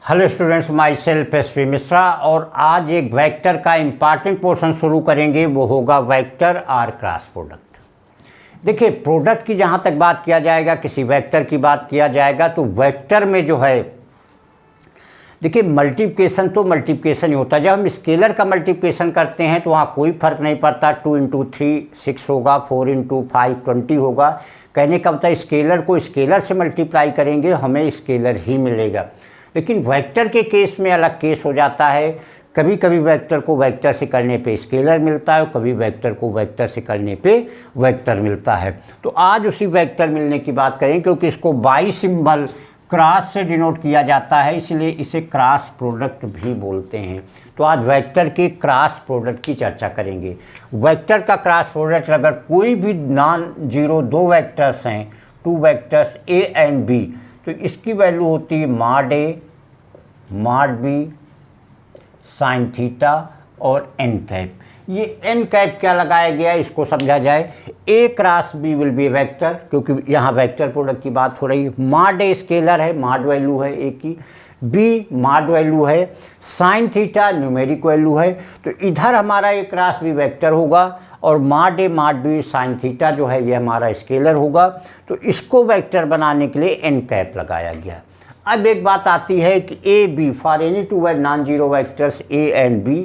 Hello students, my self S P Mishra. और आज एक वेक्टर का इम्पॉर्टेंट पोर्शन शुरू करेंगे, वो होगा वेक्टर आर क्रॉस प्रोडक्ट। देखिए, प्रोडक्ट की जहाँ तक बात किया जाएगा, किसी वेक्टर की बात किया जाएगा तो वेक्टर में जो है, देखिए मल्टीप्लिकेशन तो मल्टीप्लिकेशन ही होता है। जब हम स्केलर का मल्टीप्लिकेशन करते हैं तो वहाँ कोई फर्क नहीं पड़ता। 2 × 3 6 होगा, 4 × 5 20 होगा। कहने का मतलब स्केलर को स्केलर से मल्टीप्लाई करेंगे, हमें स्केलर ही मिलेगा। लेकिन वेक्टर के केस में अलग केस हो जाता है। कभी कभी वेक्टर को वेक्टर से करने पे स्केलर मिलता है, कभी वेक्टर को वेक्टर से करने पे वेक्टर मिलता है। तो आज उसी वेक्टर मिलने की बात करें, क्योंकि इसको बाई सिंबल क्रॉस से डिनोट किया जाता है, इसलिए इसे क्रॉस प्रोडक्ट भी बोलते हैं। तो आज वेक्टर के क्रॉस प्रोडक्ट की चर्चा करेंगे। वेक्टर का क्रॉस प्रोडक्ट, अगर कोई भी नॉन जीरो दो वेक्टर्स हैं, two vectors A and B, तो इसकी वैल्यू होती है mod A mod B sine theta और एन कैप। ये एन कैप क्या लगाया गया है, इसको समझा जाए। A cross B will be vector, क्योंकि यहाँ वेक्टर प्रोडक्ट की बात हो रही है। मॉड ए स्केलर है, मॉड वैल्यू है ए की, बी मॉड वैल्यू है, साइन थीटा न्यूमेरिक वैल्यू है। तो इधर हमारा ए क्रॉस बी वेक्टर होगा और mod A mod B sine theta जो है ये हमारा स्केलर होगा। तो इसको वेक्टर बनाने के लिए एन कैप लगाया गया। अब एक बात आती है कि A B for any two non zero vectors A and B,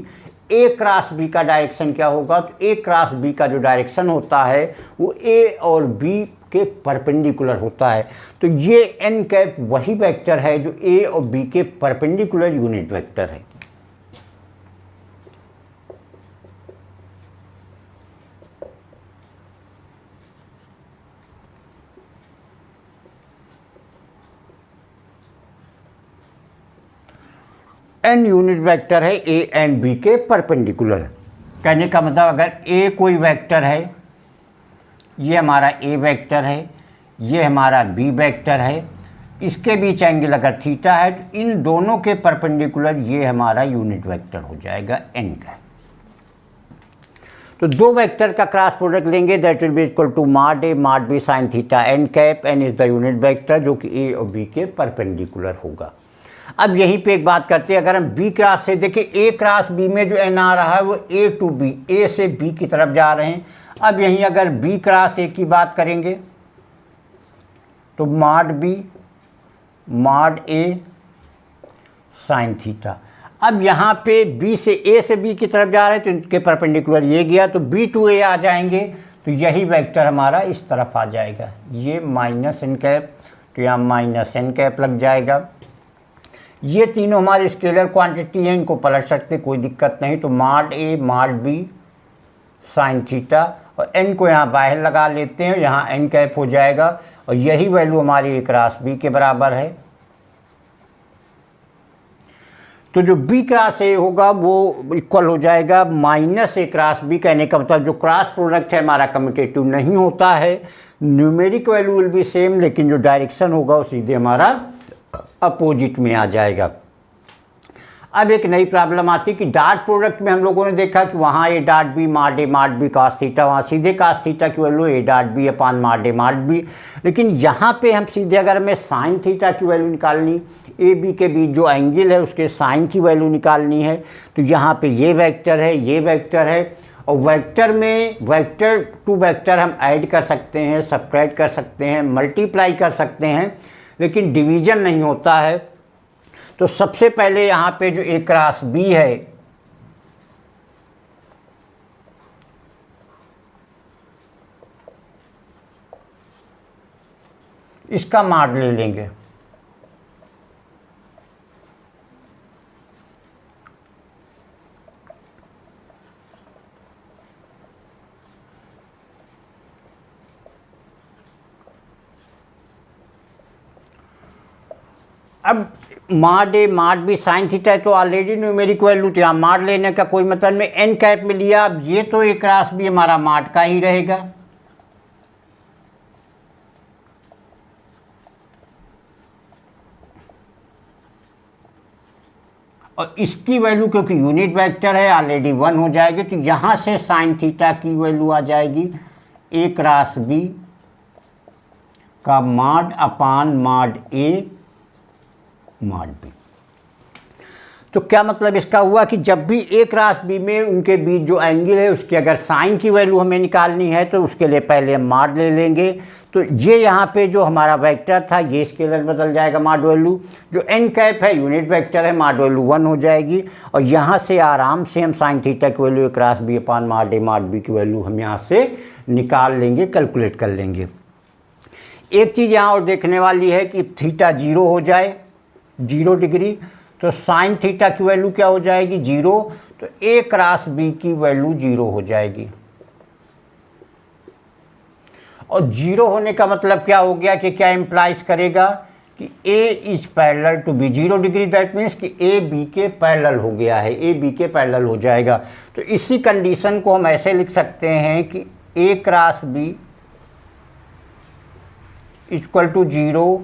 A cross B का डायरेक्शन क्या होगा। तो ए क्रॉस बी का जो डायरेक्शन होता है वो ए और बी के परपेंडिकुलर होता है। तो ये एन कैप वही वेक्टर है जो ए और बी के परपेंडिकुलर यूनिट वेक्टर है। एन यूनिट वेक्टर है ए एंड बी के परपेंडिकुलर। कहने का मतलब, अगर ए कोई वेक्टर है, ये हमारा ए वेक्टर है, ये हमारा बी वेक्टर है, इसके बीच एंगल अगर थीटा है, तो इन दोनों के परपेंडिकुलर ये हमारा यूनिट वेक्टर हो जाएगा एन का। तो दो वेक्टर का क्रॉस प्रोडक्ट लेंगे, that will be equal to mod A mod B sine theta N cap. N is the unit vector जो कि ए और बी के परपेंडिकुलर होगा। अब यहीं पे एक बात करते हैं, अगर हम बी क्रॉस से देखिए, ए क्रॉस बी में जो एन आ रहा है वो ए टू बी, ए से बी की तरफ जा रहे हैं। अब यहीं अगर बी क्रॉस ए की बात करेंगे तो मॉड बी मॉड ए साइन थीटा। अब यहाँ पे बी से ए से बी की तरफ जा रहे हैं तो इनके परपेंडिकुलर ये गया, तो बी टू ए आ जाएंगे, तो यही वेक्टर हमारा इस तरफ आ जाएगा। ये माइनस एन कैप, तो यहाँ माइनस एन कैप लग जाएगा। ये तीनों हमारे स्केलर क्वांटिटी हैं, इनको पलट सकते, कोई दिक्कत नहीं। तो mod A mod B sine theta, और एन को यहाँ बाहर लगा लेते हैं, यहाँ एन कैप हो जाएगा, और यही वैल्यू हमारी ए क्रॉस बी के बराबर है। तो जो बी क्रॉस ए होगा वो इक्वल हो जाएगा माइनस ए क्रॉस बी। कहने का मतलब जो क्रॉस प्रोडक्ट है हमारा कम्यूटेटिव नहीं होता है, numeric value will be same, लेकिन जो डायरेक्शन होगा वो सीधे हमारा अपोजिट में आ जाएगा। अब एक नई प्रॉब्लम आती है कि डॉट प्रोडक्ट में हम लोगों ने देखा कि वहाँ A dot B mod A mod B cos theta, वहाँ सीधे कॉस थीटा की value A dot B upon mod A mod B. लेकिन यहाँ पे हम सीधे, अगर हमें साइन थीटा की वैल्यू निकालनी, ए बी के बीच जो एंगल है उसके साइन की वैल्यू निकालनी है, तो यहाँ पे ये वेक्टर है, ये वेक्टर है, और वेक्टर में वेक्टर टू वेक्टर हम ऐड कर सकते हैं, सब्ट्रैक्ट कर सकते हैं, मल्टीप्लाई कर सकते हैं, लेकिन डिवीजन नहीं होता है। तो सबसे पहले यहाँ पे जो ए क्रॉस बी है, इसका मॉड ले लेंगे। अब mod A mod B sine theta है तो ऑलरेडी न्यूमेरिक वैल्यू, तो यहाँ मॉड लेने का कोई मतलब नहीं। एन कैप में लिया, अब ये तो ए क्रॉस बी हमारा मॉड का ही रहेगा। और इसकी वैल्यू क्योंकि यूनिट वेक्टर है ऑलरेडी 1 हो जाएगी, तो यहाँ से साइन थीटा की वैल्यू आ जाएगी ए क्रॉस बी का mod upon mod A mod B. तो क्या मतलब इसका हुआ कि जब भी ए क्रॉस बी में उनके बीच जो एंगल है उसकी अगर साइन की वैल्यू हमें निकालनी है तो उसके लिए पहले हम मॉड ले लेंगे। तो ये यहाँ पे जो हमारा वेक्टर था ये स्केलर बदल जाएगा मॉड वैल्यू, जो एन कैप है यूनिट वेक्टर है मॉड वैल्यू 1 हो जाएगी, और यहाँ से आराम से हम साइन थीटा की value A cross B upon mod A mod B की वैल्यू हम यहाँ से निकाल लेंगे, कैलकुलेट कर लेंगे। एक चीज़ यहाँ और देखने वाली है कि थीटा 0 हो जाए, 0 डिग्री, तो साइन थीटा की वैल्यू क्या हो जाएगी 0, तो ए क्रॉस बी की वैल्यू 0 हो जाएगी। और 0 होने का मतलब क्या हो गया कि क्या इम्प्लाइज करेगा कि A is parallel to B, 0 degree, that means कि ए बी के पैरेलल हो गया है, ए बी के पैरेलल हो जाएगा। तो इसी कंडीशन को हम ऐसे लिख सकते हैं कि ए क्रॉस बी इक्वल टू 0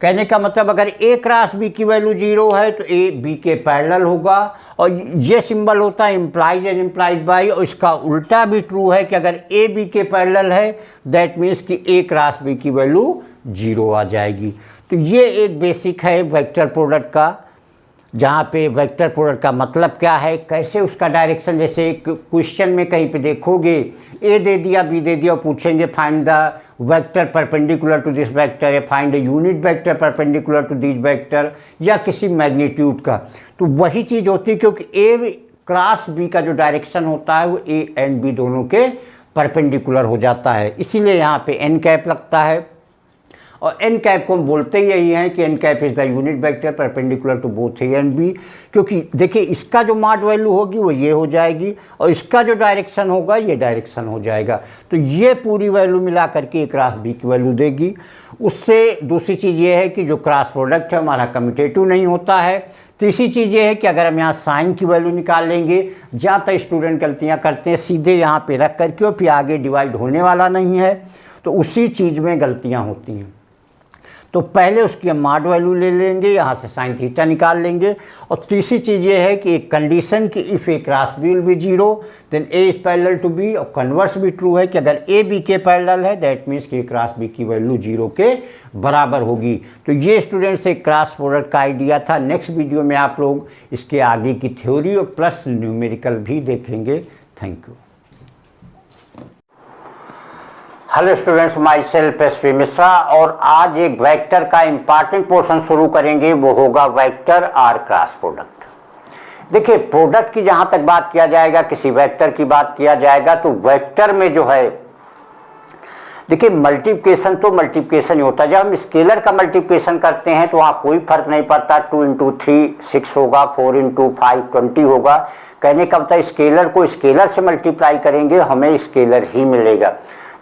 कहने का मतलब अगर ए क्रॉस बी की वैल्यू 0 है तो ए बी के पैरेलल होगा, और ये सिंबल होता है इम्प्लाइज एंड इम्प्लाइज बाई, और इसका उल्टा भी ट्रू है कि अगर ए बी के पैरेलल है दैट मीन्स कि ए क्रॉस बी की वैल्यू 0 आ जाएगी। तो ये एक बेसिक है वेक्टर प्रोडक्ट का, जहाँ पे वेक्टर प्रोडक्ट का मतलब क्या है, कैसे उसका डायरेक्शन, जैसे क्वेश्चन में कहीं पे देखोगे ए दे दिया बी दे दिया और पूछेंगे find the vector perpendicular to this vector या find the unit vector perpendicular to this vector या किसी मैग्नीट्यूड का, तो वही चीज़ होती है क्योंकि ए क्रॉस बी का जो डायरेक्शन होता है वो ए एंड बी दोनों के परपेंडिकुलर हो जाता है, इसीलिए यहाँ पे एन कैप लगता है। और एन कैप को हम बोलते ही यही हैं कि N cap is the unit vector perpendicular to both A and B, क्योंकि देखिए इसका जो मॉड वैल्यू होगी वो ये हो जाएगी और इसका जो डायरेक्शन होगा ये डायरेक्शन हो जाएगा, तो ये पूरी वैल्यू मिला करके ए क्रॉस बी की वैल्यू देगी। उससे दूसरी चीज़ ये है कि जो क्रॉस प्रोडक्ट है हमारा कम्यूटेटिव नहीं होता है। तीसरी चीज़ ये है कि अगर हम यहाँ साइन की वैल्यू निकाल लेंगे, जहाँ तक स्टूडेंट गलतियाँ करते हैं सीधे यहाँ पे रख करके और फिर आगे डिवाइड होने वाला नहीं है, तो उसी चीज़ में गलतियाँ होती हैं। तो पहले उसकी हम मॉड वैल्यू ले लेंगे, यहाँ से साइन थीटा निकाल लेंगे। और तीसरी चीज़ ये है कि एक कंडीशन कि if A cross B will be 0 then A is parallel to B, और कन्वर्स भी ट्रू है कि अगर ए बी के पैरेलल है दैट मीन्स कि क्रॉस बी की वैल्यू 0 के बराबर होगी। तो ये स्टूडेंट्स एक क्रॉस प्रोडक्ट का आइडिया था। नेक्स्ट वीडियो में आप लोग इसके आगे की थ्योरी और प्लस न्यूमेरिकल भी देखेंगे। Thank you. Hello students, my self SP Mishra, और आज एक वेक्टर का इंपॉर्टेंट पोर्शन शुरू करेंगे, वो होगा वेक्टर आर क्रॉस प्रोडक्ट। देखिए प्रोडक्ट की जहां तक बात किया जाएगा, किसी वेक्टर की बात किया जाएगा, तो वेक्टर में जो है देखिए मल्टीप्लिकेशन तो मल्टीप्लिकेशन ही होता है। जब हम स्केलर का मल्टीप्लिकेशन करते हैं तो वहाँ कोई फर्क नहीं पड़ता, 2 इंटू 3 6 होगा, 4 इंटू 5 20 होगा। कहने का मतलब स्केलर को स्केलर से मल्टीप्लाई करेंगे हमें स्केलर ही मिलेगा।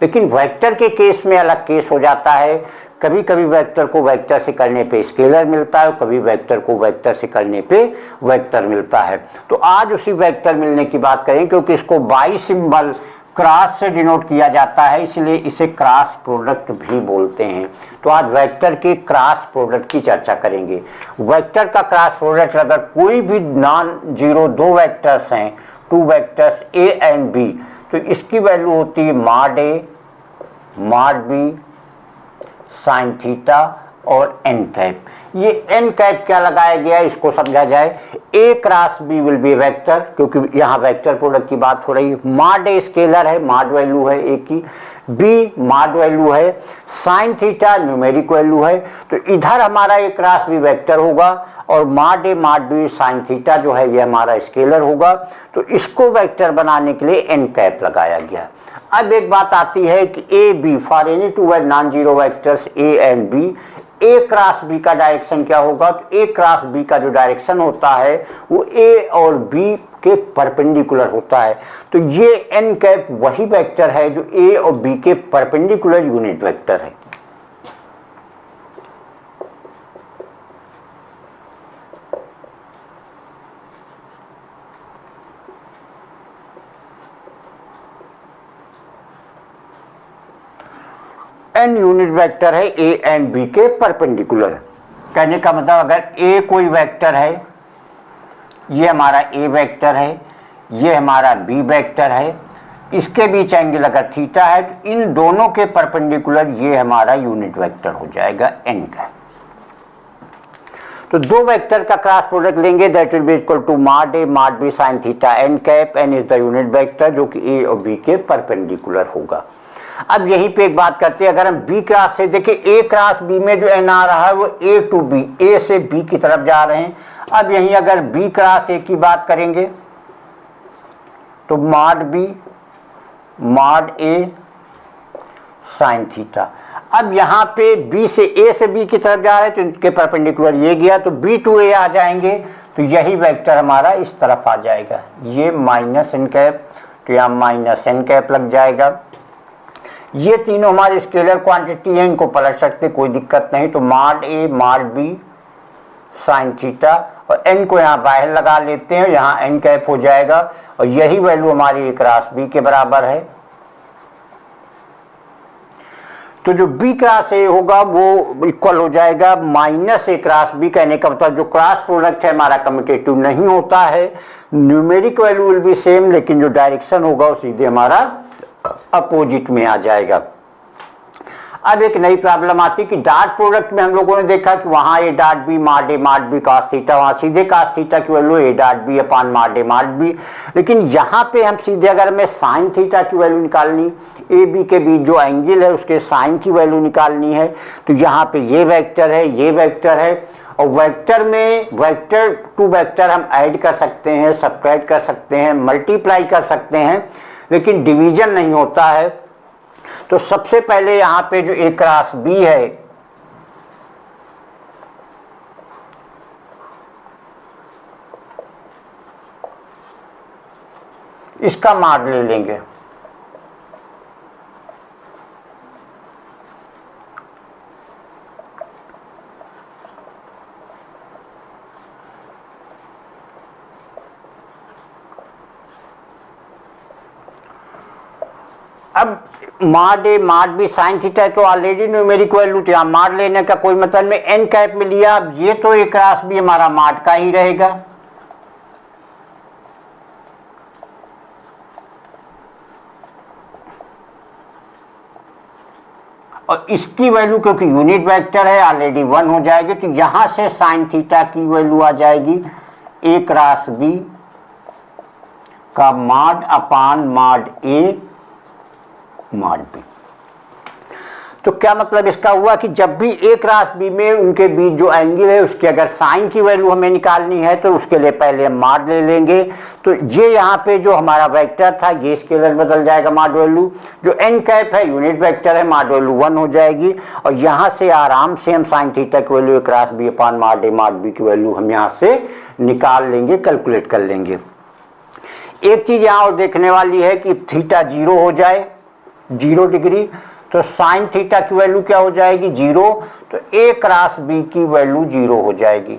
लेकिन वेक्टर के केस में अलग केस हो जाता है, कभी कभी वेक्टर को वेक्टर से करने पे स्केलर मिलता है और कभी वेक्टर को वेक्टर से करने पे वेक्टर मिलता है। तो आज उसी वेक्टर मिलने की बात करें, क्योंकि इसको बाई सिंबल क्रॉस से डिनोट किया जाता है, इसलिए इसे क्रॉस प्रोडक्ट भी बोलते हैं। तो आज वेक्टर के क्रॉस प्रोडक्ट की चर्चा करेंगे। वेक्टर का क्रॉस प्रोडक्ट अगर कोई भी नॉन जीरो दो वेक्टर्स हैं, 2 वेक्टर्स ए एंड बी, तो इसकी वैल्यू होती है mod A mod B sine theta और एन कैप। ये एन कैप क्या लगाया गया है इसको समझा जाए। A cross B will be vector, क्योंकि यहाँ वेक्टर प्रोडक्ट की बात हो रही है। मॉड ए स्केलर है, मॉड वैल्यू है ए की, बी मॉड वैल्यू है, साइन थीटा न्यूमेरिक वैल्यू है। तो इधर हमारा ए क्रॉस बी वेक्टर होगा और mod A mod B sine theta जो है ये हमारा स्केलर होगा। तो इसको वेक्टर बनाने के लिए एन कैप लगाया गया। अब एक बात आती है कि A B for any two non zero vectors A and B, A cross B का डायरेक्शन क्या होगा। तो ए क्रॉस बी का जो डायरेक्शन होता है वो ए और बी के परपेंडिकुलर होता है। तो ये एन कैप वही वेक्टर है जो ए और बी के परपेंडिकुलर यूनिट वेक्टर है। एन यूनिट वेक्टर है ए एंड बी के परपेंडिकुलर। कहने का मतलब अगर ए कोई वेक्टर है, ये हमारा ए वेक्टर है, ये हमारा बी वेक्टर है, इसके बीच एंगल अगर थीटा है तो इन दोनों के परपेंडिकुलर ये हमारा यूनिट वेक्टर हो जाएगा एन का। तो दो वेक्टर का क्रॉस प्रोडक्ट लेंगे, that will be equal to mod A mod B sine theta N cap, N is the unit vector जो कि ए और बी के परपेंडिकुलर होगा। अब यहीं पे एक बात करते हैं, अगर हम बी क्रॉस से देखें, ए क्रॉस बी में जो एन आ रहा है वो ए टू बी, ए से बी की तरफ जा रहे हैं। अब यहीं अगर बी क्रॉस ए की बात करेंगे तो मॉड बी मॉड ए साइन थीटा। अब यहाँ पे बी से ए से बी की तरफ जा रहे हैं तो इनके परपेंडिकुलर ये गया तो बी टू ए आ जाएंगे, तो यही वेक्टर हमारा इस तरफ आ जाएगा, ये माइनस एन कैप, तो यहाँ माइनस एन कैप लग जाएगा। ये तीनों हमारे स्केलर क्वांटिटी हैं, इनको पलट सकते कोई दिक्कत नहीं। तो mod A mod B sine theta और एन को यहाँ बाहर लगा लेते हैं, यहाँ एन कैप हो जाएगा और यही वैल्यू हमारी ए क्रॉस बी के बराबर है। तो जो बी क्रॉस ए होगा वो इक्वल हो जाएगा माइनस ए क्रॉस बी। कहने का मतलब जो क्रॉस प्रोडक्ट है हमारा कम्यूटेटिव नहीं होता है, numeric value will be same, लेकिन जो डायरेक्शन होगा वो सीधे हमारा अपोजिट में आ जाएगा। अब एक नई प्रॉब्लम आती है कि डॉट प्रोडक्ट में हम लोगों ने देखा कि वहां A dot B mod B cos theta, वहां सीधे कॉस थीटा की value A dot B upon mod B. लेकिन यहाँ पे हम सीधे अगर हमें साइन थीटा की वैल्यू निकालनी, ए बी के बीच जो एंगल है उसके साइन की वैल्यू निकालनी है, तो यहाँ पे ये वेक्टर है, ये वेक्टर है, और वेक्टर में वेक्टर टू वेक्टर हम ऐड कर सकते हैं, सब्ट्रैक्ट कर सकते हैं, मल्टीप्लाई कर सकते हैं, लेकिन डिवीजन नहीं होता है। तो सबसे पहले यहां पे जो ए क्रॉस बी है इसका मॉड ले लेंगे। अब mod A mod B sine theta है तो ऑलरेडी न्यूमेरिक वैल्यू थी, मॉड लेने का कोई मतलब में एन कैप में लिया। अब ये तो ए क्रॉस बी हमारा मॉड का ही रहेगा, और इसकी वैल्यू क्योंकि यूनिट वेक्टर है ऑलरेडी 1 हो जाएगी, तो यहां से साइन थीटा की वैल्यू आ जाएगी ए क्रॉस बी का mod upon mod A mod B. तो क्या मतलब इसका हुआ कि जब भी ए क्रॉस बी में उनके बीच जो एंगल है उसकी अगर साइन की वैल्यू हमें निकालनी है तो उसके लिए पहले हम मॉड ले लेंगे। तो ये यहाँ पे जो हमारा वेक्टर था ये स्केलर बदल जाएगा मॉड वैल्यू, जो एन कैप है यूनिट वेक्टर है, मॉड वैल्यू 1 हो जाएगी, और यहाँ से आराम से हम साइन थीटा की value A cross B upon mod A mod B की वैल्यू हम यहाँ से निकाल लेंगे, कैलकुलेट कर लेंगे। एक चीज यहाँ और देखने वाली है कि थीटा 0 हो जाए, 0 डिग्री, तो साइन थीटा की वैल्यू क्या हो जाएगी 0, तो ए क्रॉस बी की वैल्यू 0 हो जाएगी।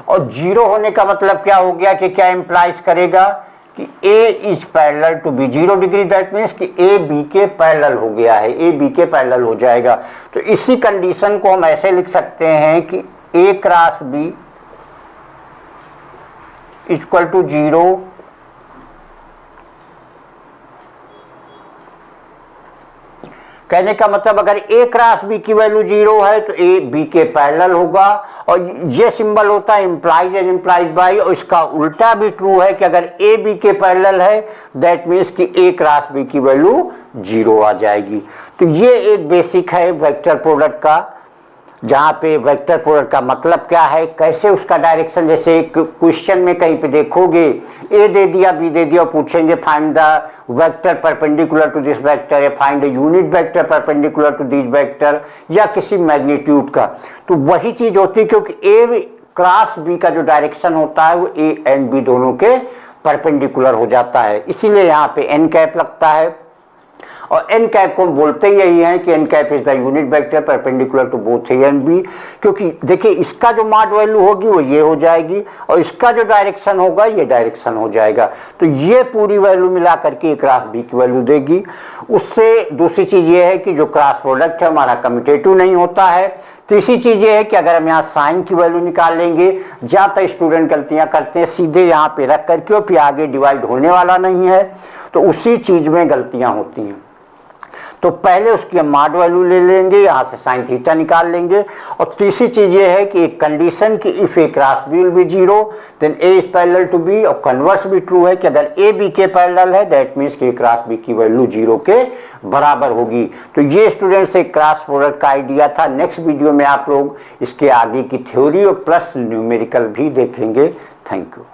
और 0 होने का मतलब क्या हो गया कि क्या इंप्लाइज करेगा कि A is parallel to B, 0 degree, that means कि ए बी के पैरेलल हो गया है, ए बी के पैरेलल हो जाएगा। तो इसी कंडीशन को हम ऐसे लिख सकते हैं कि ए क्रॉस बी इक्वल टू 0 कहने का मतलब अगर ए क्रॉस बी की वैल्यू 0 है तो ए बी के पैरेलल होगा, और ये सिंबल होता है इंप्लाइज एंड इंप्लाइज बाई, और इसका उल्टा भी ट्रू है कि अगर ए बी के पैरेलल है दैट मीन्स कि ए क्रॉस बी की वैल्यू 0 आ जाएगी। तो ये एक बेसिक है वेक्टर प्रोडक्ट का, जहाँ पे वेक्टर प्रोडक्ट का मतलब क्या है, कैसे उसका डायरेक्शन, जैसे क्वेश्चन में कहीं पे देखोगे ए दे दिया बी दे दिया और पूछेंगे find the vector perpendicular to this vector या find the unit vector perpendicular to this vector या किसी मैग्नीट्यूड का, तो वही चीज होती है क्योंकि ए क्रॉस बी का जो डायरेक्शन होता है वो ए एंड बी दोनों के परपेंडिकुलर हो जाता है, इसीलिए यहाँ पे एन कैप लगता है। और एन कैप को हम बोलते ही यही है कि N cap is the unit vector perpendicular to both A and B, क्योंकि देखिए इसका जो मॉड वैल्यू होगी वो ये हो जाएगी और इसका जो डायरेक्शन होगा ये डायरेक्शन हो जाएगा, तो ये पूरी वैल्यू मिला करके ए क्रॉस बी की वैल्यू देगी। उससे दूसरी चीज ये है कि जो क्रॉस प्रोडक्ट है हमारा कम्यूटेटिव नहीं होता है, तीसरी चीज़ ये है कि अगर हम यहाँ साइन की वैल्यू निकाल लेंगे, ज़्यादातर स्टूडेंट गलतियाँ करते हैं सीधे यहाँ पे रख करके, और फिर आगे डिवाइड होने वाला नहीं है, तो उसी चीज़ में गलतियाँ होती हैं। तो पहले उसकी हम मॉड वैल्यू ले लेंगे, यहाँ से साइन थीटा निकाल लेंगे। और तीसरी चीज़ ये है कि एक कंडीशन कि if A cross B will be zero then A is parallel to B, और कन्वर्स भी ट्रू है कि अगर ए बी के पैरेलल है दैट मीन्स कि क्रॉस बी की वैल्यू जीरो के बराबर होगी। तो ये स्टूडेंट्स एक क्रॉस प्रोडक्ट का आइडिया था। नेक्स्ट वीडियो में आप लोग इसके आगे की थ्योरी और प्लस न्यूमेरिकल भी देखेंगे। Thank you.